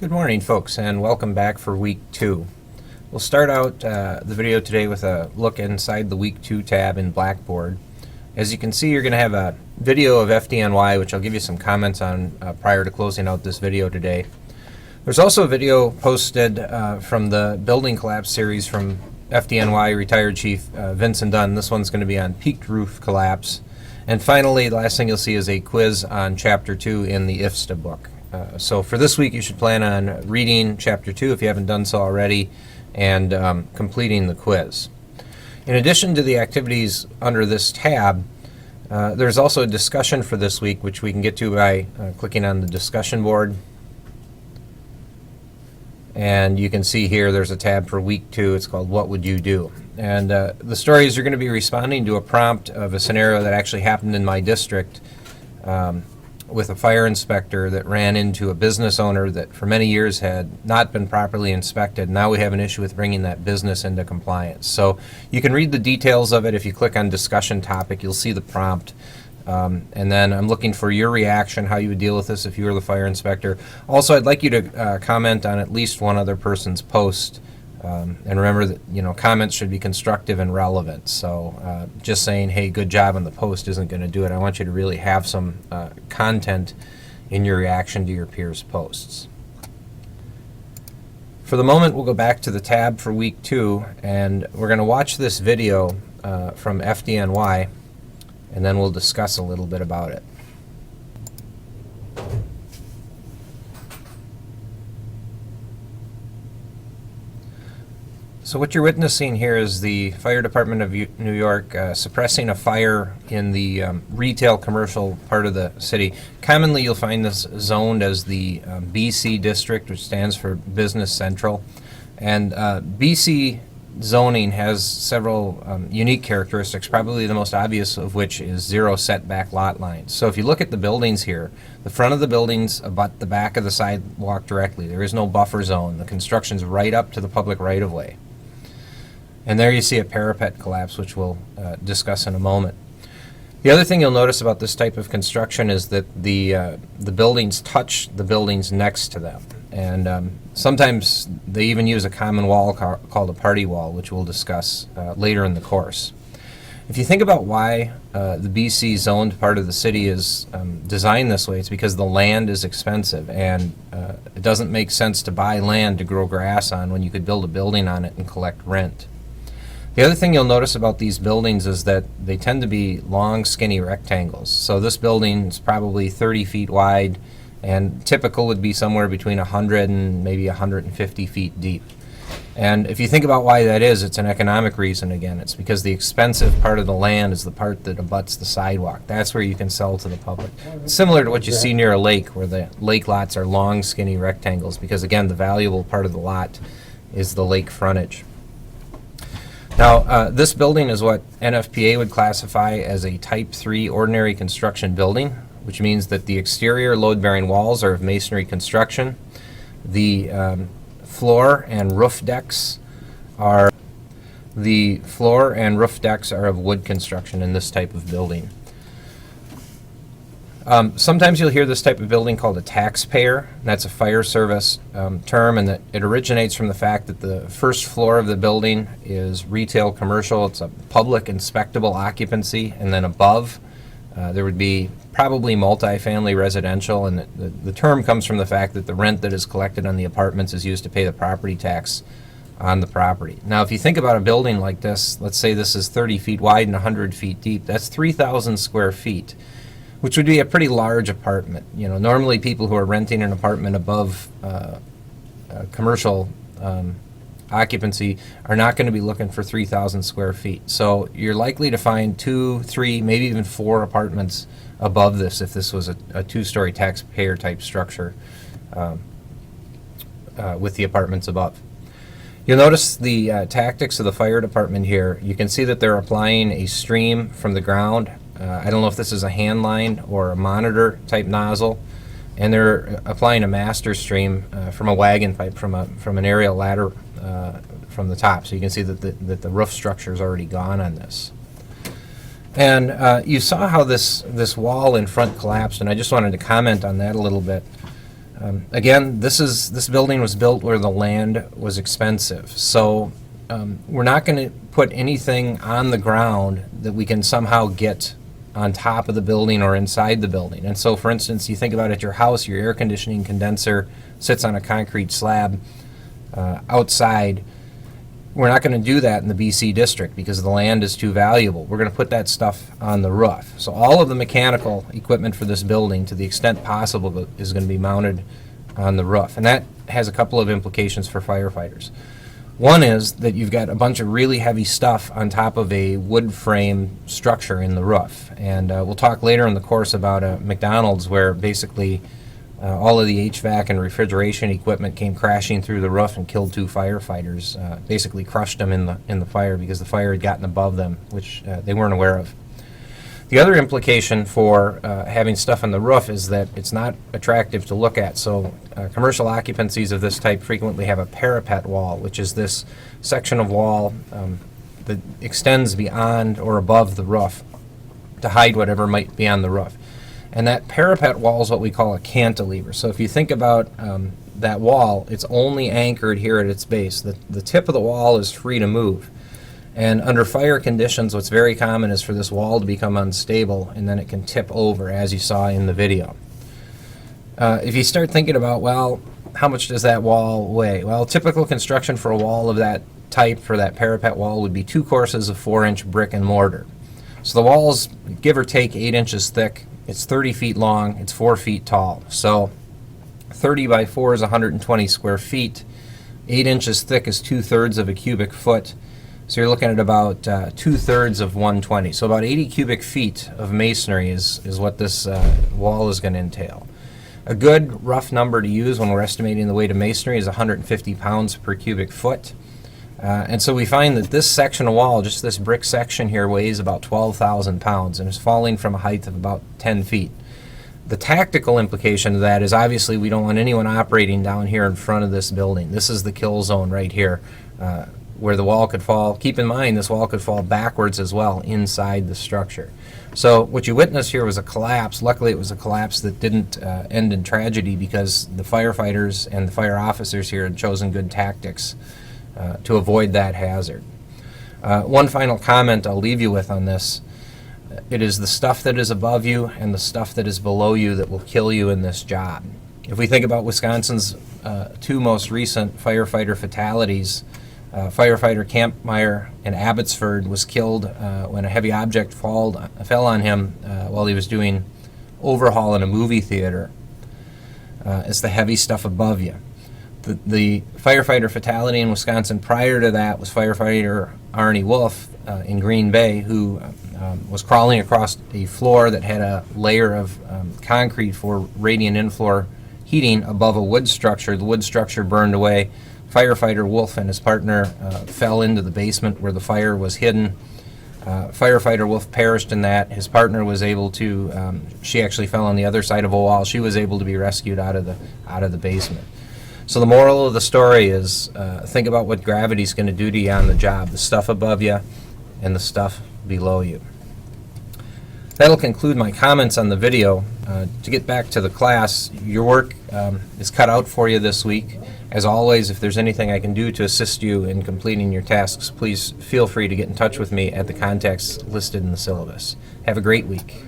Good morning, folks, and welcome back for week 2. We'll start out the video today with a look inside the week 2 tab in Blackboard. As you can see, you're going to have a video of FDNY, which I'll give you some comments on prior to closing out this video today. There's also a video posted from the building collapse series from FDNY retired Chief Vincent Dunn. This one's going to be on peaked roof collapse. And finally, the last thing you'll see is a quiz on Chapter 2 in the IFSTA book. So for this week, you should plan on reading Chapter 2 if you haven't done so already, and completing the quiz. In addition to the activities under this tab, there's also a discussion for this week, which we can get to by clicking on the discussion board. And you can see here there's a tab for week 2. It's called What Would You Do? And the story is you're going to be responding to a prompt of a scenario that actually happened in my district with a fire inspector that ran into a business owner that for many years had not been properly inspected. Now we have an issue with bringing that business into compliance. So you can read the details of it. If you click on discussion topic, you'll see the prompt. And then I'm looking for your reaction, how you would deal with this if you were the fire inspector. Also, I'd like you to comment on at least one other person's post. And remember that comments should be constructive and relevant. So just saying, hey, good job on the post isn't going to do it. I want you to really have some content in your reaction to your peers' posts. For the moment, we'll go back to the tab for week 2, and we're going to watch this video from FDNY, and then we'll discuss a little bit about it. So what you're witnessing here is the Fire Department of New York suppressing a fire in the retail commercial part of the city. Commonly you'll find this zoned as the BC district, which stands for Business Central. And BC zoning has several unique characteristics, probably the most obvious of which is zero setback lot lines. So if you look at the buildings here, the front of the buildings abut the back of the sidewalk directly. There is no buffer zone. The construction's right up to the public right-of-way. And there you see a parapet collapse, which we'll discuss in a moment. The other thing you'll notice about this type of construction is that the buildings touch the buildings next to them. And sometimes they even use a common wall called a party wall, which we'll discuss later in the course. If you think about why the BC zoned part of the city is designed this way, it's because the land is expensive, and it doesn't make sense to buy land to grow grass on when you could build a building on it and collect rent. The other thing you'll notice about these buildings is that they tend to be long, skinny rectangles. So this building is probably 30 feet wide, and typical would be somewhere between 100 and maybe 150 feet deep. And if you think about why that is, it's an economic reason again. It's because the expensive part of the land is the part that abuts the sidewalk. That's where you can sell to the public. It's similar to what you see near a lake, where the lake lots are long, skinny rectangles, because again, the valuable part of the lot is the lake frontage. Now, this building is what NFPA would classify as a Type 3 ordinary construction building, which means that the exterior load-bearing walls are of masonry construction. The floor and roof decks are of wood construction in this type of building. Sometimes you'll hear this type of building called a taxpayer. That's a fire service term, and that it originates from the fact that the first floor of the building is retail commercial. It's a public inspectable occupancy, and then above there would be probably multifamily residential, and the term comes from the fact that the rent that is collected on the apartments is used to pay the property tax on the property. Now, if you think about a building like this, let's say this is 30 feet wide and 100 feet deep, that's 3,000 square feet. Which would be a pretty large apartment. Normally people who are renting an apartment above commercial occupancy are not going to be looking for 3,000 square feet. So you're likely to find 2, 3, maybe even 4 apartments above this if this was a 2-story taxpayer type structure with the apartments above. You'll notice the tactics of the fire department here. You can see that they're applying a stream from the ground. I don't know if this is a hand line or a monitor type nozzle, and they're applying a master stream from a wagon pipe from an aerial ladder from the top. So you can see that the roof structure is already gone on this. And you saw how this wall in front collapsed, and I just wanted to comment on that a little bit. Again, this building was built where the land was expensive, so we're not going to put anything on the ground that we can somehow get on top of the building or inside the building. And so, for instance, you think about at your house, your air conditioning condenser sits on a concrete slab outside. We're not going to do that in the BC district because the land is too valuable. We're going to put that stuff on the roof. So all of the mechanical equipment for this building, to the extent possible, is going to be mounted on the roof. And that has a couple of implications for firefighters. One is that you've got a bunch of really heavy stuff on top of a wood frame structure in the roof. And we'll talk later in the course about a McDonald's where basically all of the HVAC and refrigeration equipment came crashing through the roof and killed 2 firefighters, basically crushed them in the fire because the fire had gotten above them, which they weren't aware of. The other implication for having stuff on the roof is that it's not attractive to look at. So commercial occupancies of this type frequently have a parapet wall, which is this section of wall that extends beyond or above the roof to hide whatever might be on the roof. And that parapet wall is what we call a cantilever. So if you think about that wall, it's only anchored here at its base. The tip of the wall is free to move. And under fire conditions, what's very common is for this wall to become unstable, and then it can tip over, as you saw in the video. If you start thinking about, well, how much does that wall weigh? Well, typical construction for a wall of that type, for that parapet wall, would be 2 courses of 4-inch brick and mortar. So the wall's give or take 8 inches thick. It's 30 feet long, it's 4 feet tall. So 30 by 4 is 120 square feet. 8 inches thick is 2/3 of a cubic foot. So you're looking at about 2/3 of 120. So about 80 cubic feet of masonry is what this wall is going to entail. A good rough number to use when we're estimating the weight of masonry is 150 pounds per cubic foot. And so we find that this section of wall, just this brick section here, weighs about 12,000 pounds and is falling from a height of about 10 feet. The tactical implication of that is obviously we don't want anyone operating down here in front of this building. This is the kill zone right here where the wall could fall. Keep in mind this wall could fall backwards as well inside the structure. So what you witnessed here was a collapse. Luckily it was a collapse that didn't end in tragedy because the firefighters and the fire officers here had chosen good tactics to avoid that hazard. One final comment I'll leave you with on this. It is the stuff that is above you and the stuff that is below you that will kill you in this job. If we think about Wisconsin's 2 most recent firefighter fatalities, firefighter Kampmeyer in Abbotsford was killed when a heavy object fell on him while he was doing overhaul in a movie theater. It's the heavy stuff above you. The firefighter fatality in Wisconsin prior to that was firefighter Arnie Wolf in Green Bay, who was crawling across a floor that had a layer of concrete for radiant in-floor heating above a wood structure. The wood structure burned away. Firefighter Wolf and his partner fell into the basement where the fire was hidden. Firefighter Wolf perished in that. His partner was able to, she actually fell on the other side of a wall. She was able to be rescued out of the basement. So the moral of the story is think about what gravity's going to do to you on the job, the stuff above you and the stuff below you. That'll conclude my comments on the video. To get back to the class, your work is cut out for you this week. As always, if there's anything I can do to assist you in completing your tasks, please feel free to get in touch with me at the contacts listed in the syllabus. Have a great week.